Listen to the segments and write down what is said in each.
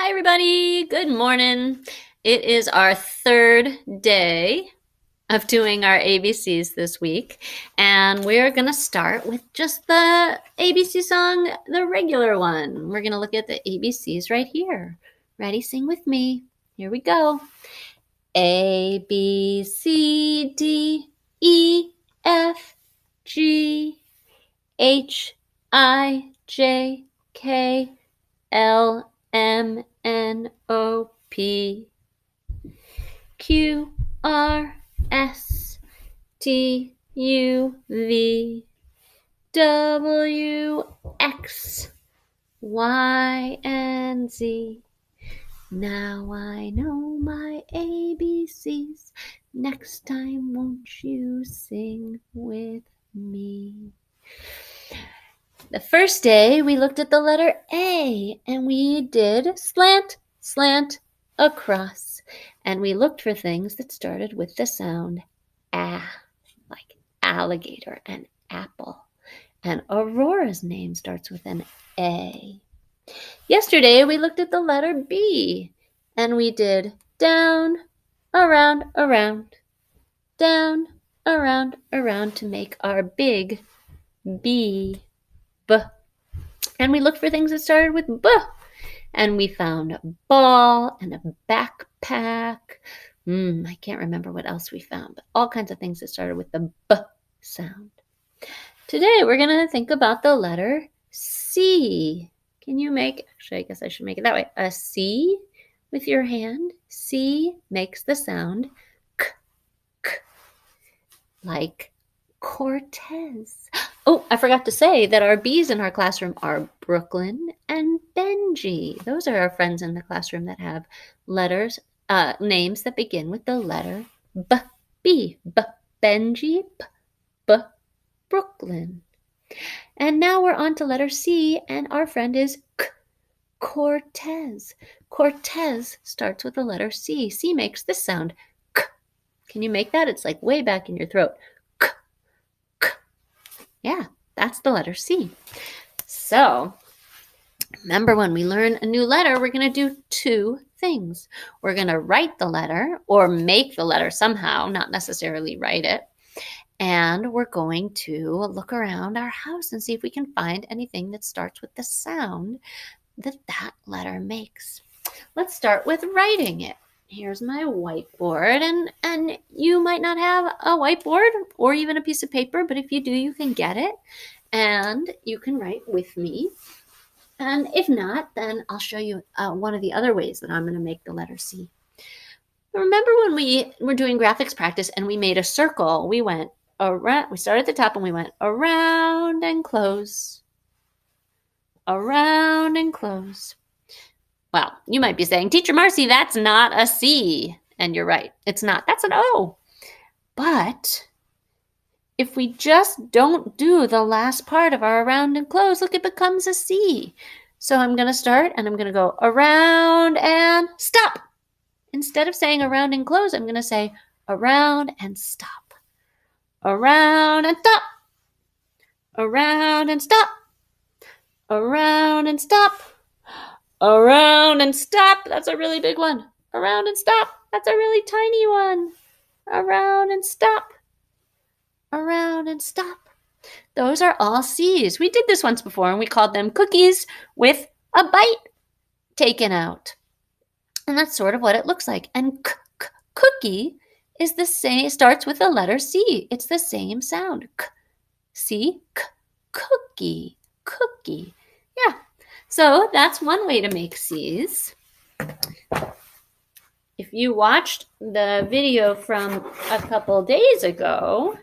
Hi, everybody. Good morning. It is our third day of doing our ABCs this week, and we're going to start with just the ABC song, the regular one. We're going to look at the ABCs right here. Ready? Sing with me. Here we go. A, B, C, D, E, F, G, H, I, J, K, L, M, N, O, P, Q, R, S, T, U, V, W, X, Y, and Z. Now I know my ABCs. Next time, won't you sing with me? The first day, we looked at the letter A, and we did slant, slant, across. And we looked for things that started with the sound ah, like alligator and apple. And Aurora's name starts with an A. Yesterday, we looked at the letter B, and we did down, around, around, down, around, around to make our big B. B. And we looked for things that started with B. And we found a ball and a backpack. I can't remember what else we found, but all kinds of things that started with the B sound. Today, we're going to think about the letter C. Can you actually, I guess I should make it that way. A C with your hand. C makes the sound K, K, like Cortez. Oh, I forgot to say that our B's in our classroom are Brooklyn and Benji. Those are our friends in the classroom that have names that begin with the letter B. B. B. Benji. P. B. Brooklyn. And now we're on to letter C, and our friend is K. Cortez. Cortez starts with the letter C. C makes this sound K. Can you make that? It's like way back in your throat. K. K. Yeah, that's the letter C. So, remember when we learn a new letter, we're going to do two things. We're going to write the letter or make the letter somehow, not necessarily write it. And we're going to look around our house and see if we can find anything that starts with the sound that letter makes. Let's start with writing it. Here's my whiteboard, and you might not have a whiteboard or even a piece of paper, but if you do, you can get it, and you can write with me. And if not, then I'll show you one of the other ways that I'm going to make the letter C. Remember when we were doing graphics practice and we made a circle? We went around, we started at the top and we went around and close, around and close. Well, you might be saying, Teacher Marcy, that's not a C. And you're right, it's not. That's an O. But if we just don't do the last part of our around and close, look, it becomes a C. So I'm going to start and I'm going to go around and stop. Instead of saying around and close, I'm going to say around and stop. Around and stop. Around and stop. Around and stop. Around and stop. That's a really big one. Around and stop. That's a really tiny one. Around and stop. Around and stop. Those are all C's. We did this once before and we called them cookies with a bite taken out. And that's sort of what it looks like. And cookie is the same, starts with the letter C. It's the same sound. K. See? Cookie. Cookie. Yeah. So that's one way to make C's. If you watched the video from a couple days ago,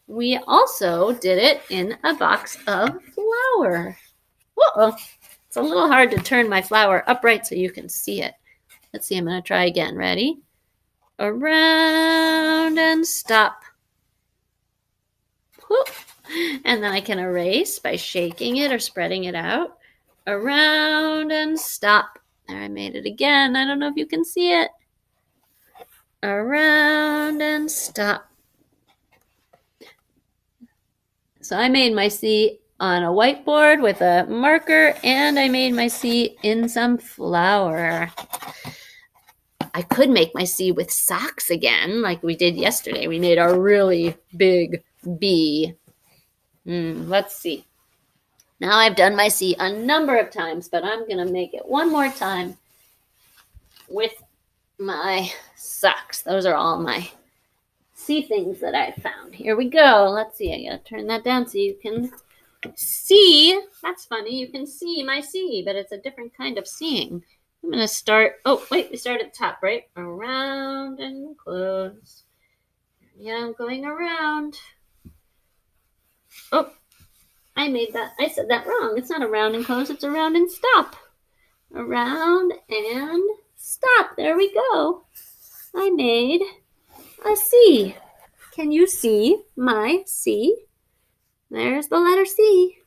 we also did it in a box of flour. Whoa, it's a little hard to turn my flour upright so you can see it. Let's see, I'm going to try again. Ready? Around and stop. Whoop. And then I can erase by shaking it or spreading it out. Around and stop. There, I made it again. I don't know if you can see it. Around and stop. So I made my C on a whiteboard with a marker, and I made my C in some flour. I could make my C with socks again, like we did yesterday. We made a really big B. Let's see. Now I've done my C a number of times, but I'm going to make it one more time with my socks. Those are all my C things that I found. Here we go. Let's see. I got to turn that down so you can see. That's funny. You can see my C, but it's a different kind of seeing. I'm going to start. Oh, wait. We start at the top, right? Around and close. Yeah, I'm going around. Oh, I said that wrong. It's not around and close. It's around and stop. Around and stop. There we go. I made a C. Can you see my C? There's the letter C.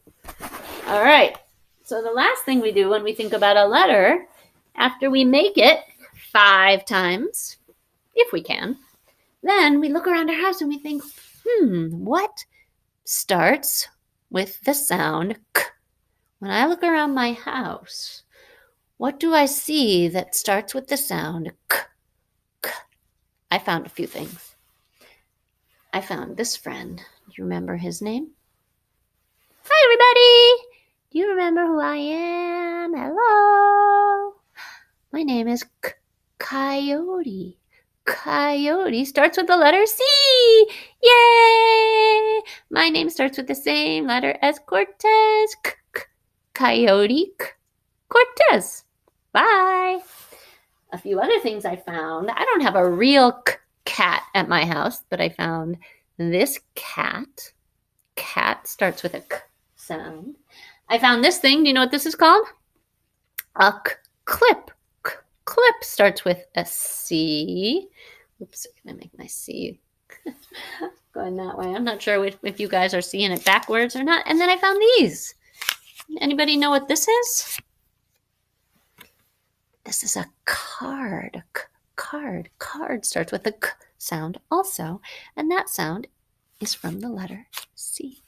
All right. So the last thing we do when we think about a letter, after we make it 5 times, if we can, then we look around our house and we think, what starts with the sound K? When I look around my house, what do I see that starts with the sound K? K? I found a few things. I found this friend. Do you remember his name? Hi, everybody. Do you remember who I am? Hello. My name is Coyote. Coyote starts with the letter C. Yay! My name starts with the same letter as Cortez. Coyote Cortez. Bye. A few other things I found. I don't have a real cat at my house, but I found this cat. Cat starts with a K sound. I found this thing. Do you know what this is called? A clip. Clip starts with a C. Oops, I'm going to make my C going that way. I'm not sure if you guys are seeing it backwards or not. And then I found these. Anybody know what this is? This is a card. Card. Card starts with a K sound also. And that sound is from the letter C.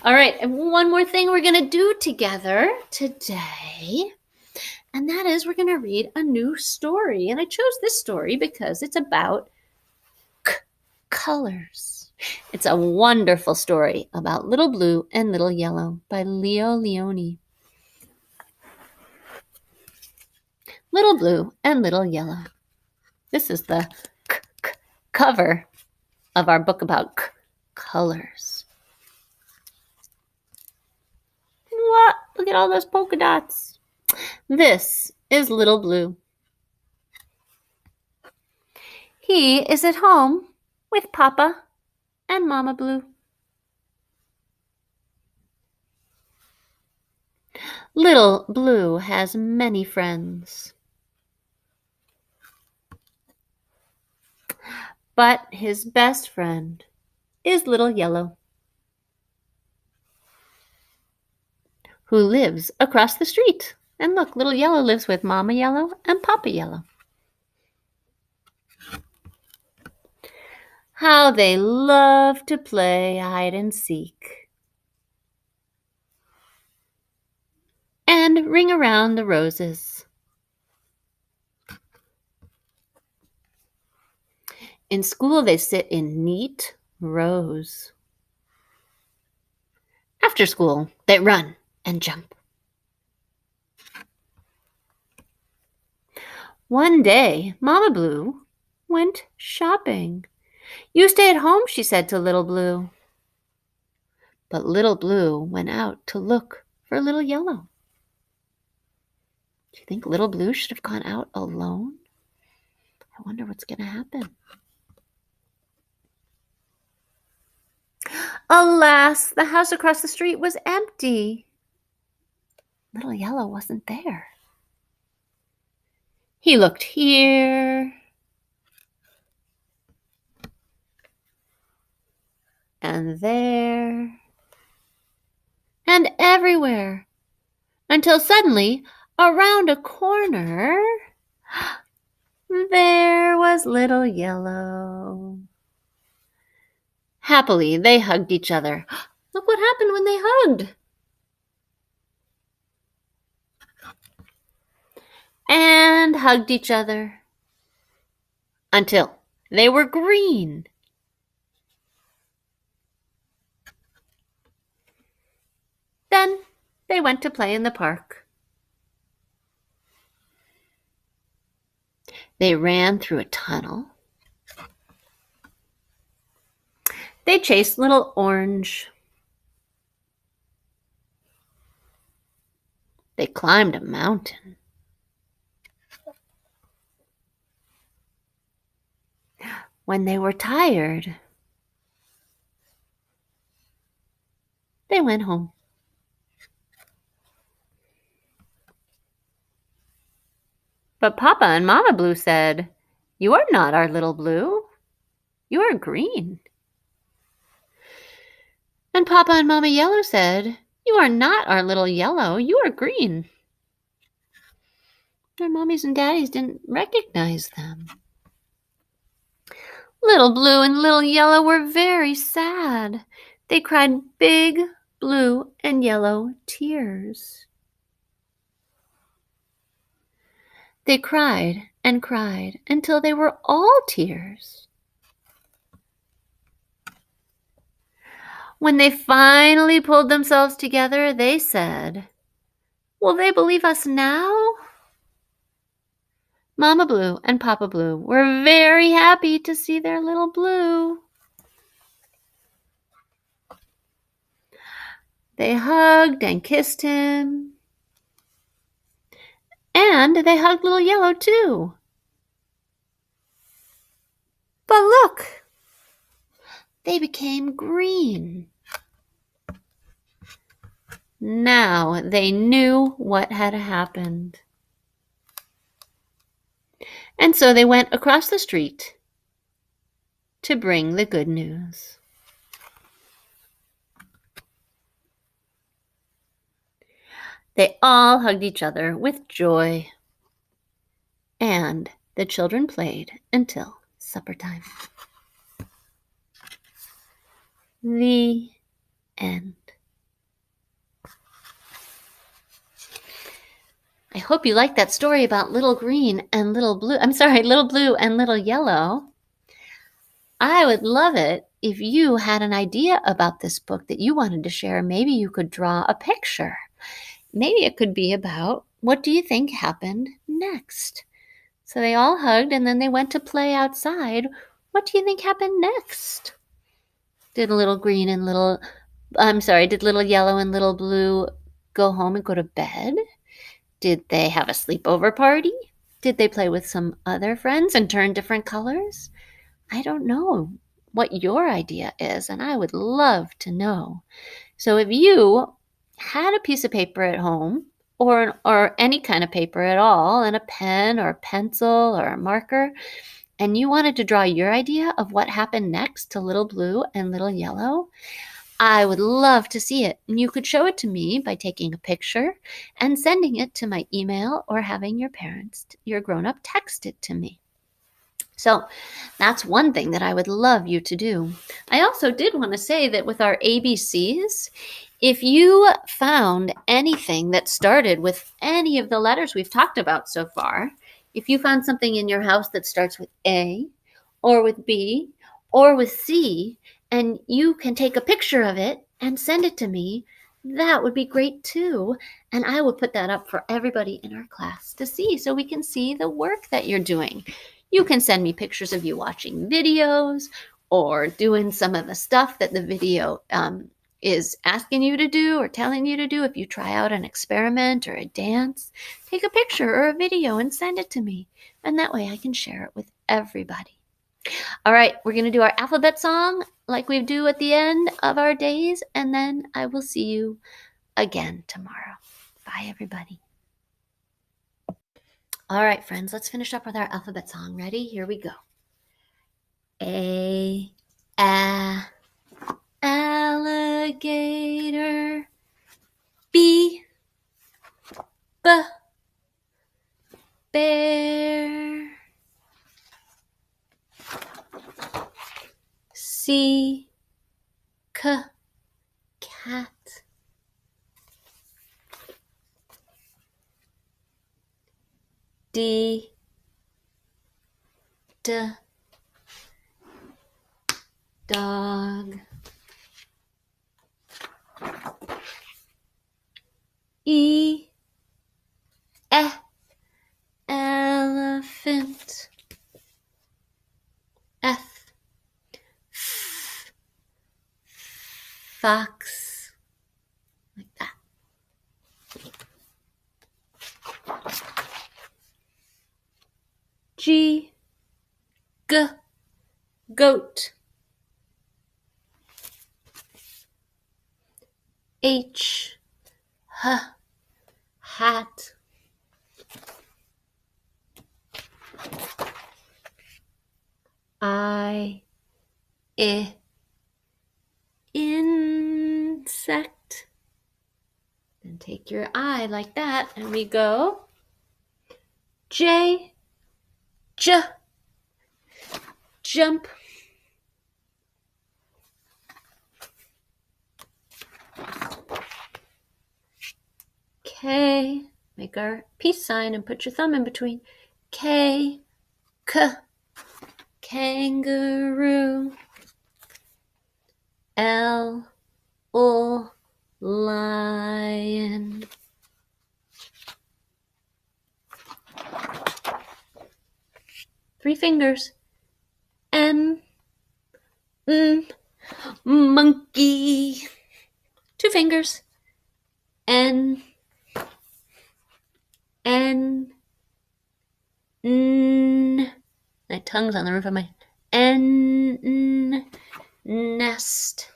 All right. And one more thing we're going to do together today. And that is we're going to read a new story. And I chose this story because it's about colors. It's a wonderful story about Little Blue and Little Yellow by Leo Leone. Little Blue and Little Yellow. This is the cover of our book about colors. What? Look at all those polka dots. This is Little Blue. He is at home with Papa and Mama Blue. Little Blue has many friends, but his best friend is Little Yellow, who lives across the street. And look, Little Yellow lives with Mama Yellow and Papa Yellow. How they love to play hide and seek and ring around the roses. In school, they sit in neat rows. After school, they run and jump. One day, Mama Blue went shopping. You stay at home, she said to Little Blue. But Little Blue went out to look for Little Yellow. Do you think Little Blue should have gone out alone? I wonder what's going to happen. Alas, the house across the street was empty. Little Yellow wasn't there. He looked here and there and everywhere until suddenly, around a corner, there was Little Yellow. Happily, they hugged each other. Look what happened when they hugged. And hugged each other until they were green. Then they went to play in the park. They ran through a tunnel. They chased little Orange. They climbed a mountain. When they were tired, they went home. But Papa and Mama Blue said, "You are not our little Blue. You are green." And Papa and Mama Yellow said, "You are not our little Yellow. You are green." Their mommies and daddies didn't recognize them. Little Blue and Little Yellow were very sad. They cried big blue and yellow tears. They cried and cried until they were all tears. When they finally pulled themselves together, they said, "Will they believe us now?" Mama Blue and Papa Blue were very happy to see their little Blue. They hugged and kissed him. And they hugged Little Yellow too. But look, they became green. Now they knew what had happened. And so they went across the street to bring the good news. They all hugged each other with joy, and the children played until supper time. The end. I hope you liked that story about Little Green and Little Blue. Little Blue and Little Yellow. I would love it if you had an idea about this book that you wanted to share. Maybe you could draw a picture. Maybe it could be about, what do you think happened next? So they all hugged and then they went to play outside. What do you think happened next? Did Little Yellow and Little Blue go home and go to bed? Did they have a sleepover party? Did they play with some other friends and turn different colors? I don't know what your idea is, and I would love to know. So if you had a piece of paper at home, or any kind of paper at all, and a pen or a pencil or a marker, and you wanted to draw your idea of what happened next to Little Blue and Little Yellow, I would love to see it. And you could show it to me by taking a picture and sending it to my email or having your parents, your grown-up, text it to me. So that's one thing that I would love you to do. I also did want to say that with our ABCs, if you found anything that started with any of the letters we've talked about so far, if you found something in your house that starts with A or with B or with C, and you can take a picture of it and send it to me, that would be great too. And I will put that up for everybody in our class to see, so we can see the work that you're doing. You can send me pictures of you watching videos or doing some of the stuff that the video is asking you to do or telling you to do. If you try out an experiment or a dance, take a picture or a video and send it to me. And that way I can share it with everybody. All right, we're going to do our alphabet song like we do at the end of our days, and then I will see you again tomorrow. Bye, everybody. All right, friends, let's finish up with our alphabet song. Ready? Here we go. A, alligator. B, bear. C, hat. D, dog. E, elephant. F, fox. Like that. G, goat. H, hat. I, insect. Then take your I like that, and we go J, jump. K, make our peace sign and put your thumb in between. K, kangaroo. L, lion. Three fingers. M, monkey. Two fingers. N, my tongue's on the roof of my nest.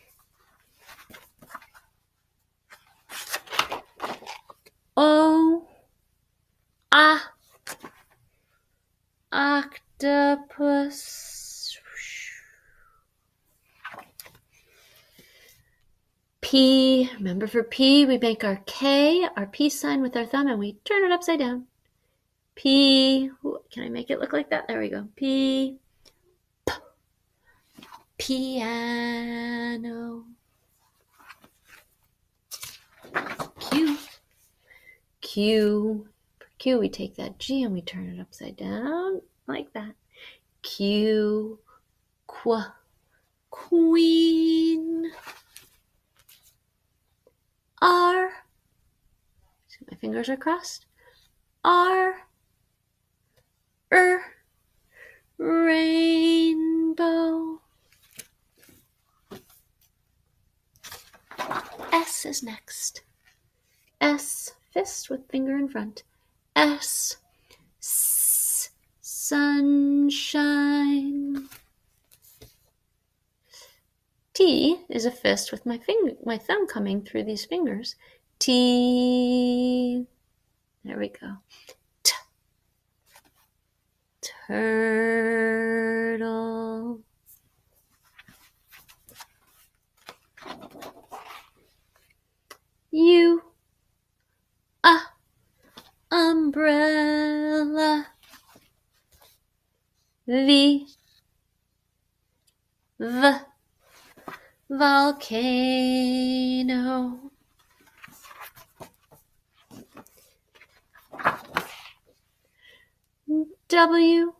O, octopus. P, remember for P, we make our K, our peace sign with our thumb, and we turn it upside down. P, can I make it look like that? There we go. P, piano. Q, for Q, we take that G and we turn it upside down like that. Q, queen. R, see, my fingers are crossed. R, rainbow. S is next. S, fist with finger in front. S, sunshine. T is a fist with my thumb coming through these fingers. T, there we go. T, turtle. U, umbrella. V, volcano. W,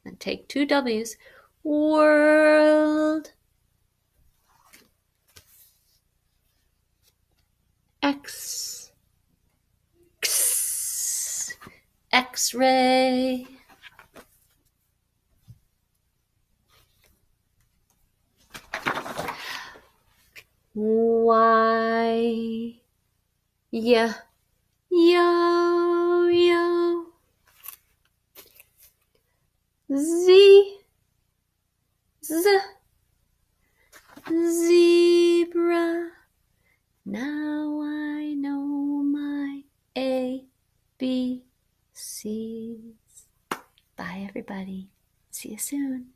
and take two W's. World. X, X-ray. Y, yo. Z, zebra. Now I know my A, B, C's. Bye, everybody. See you soon.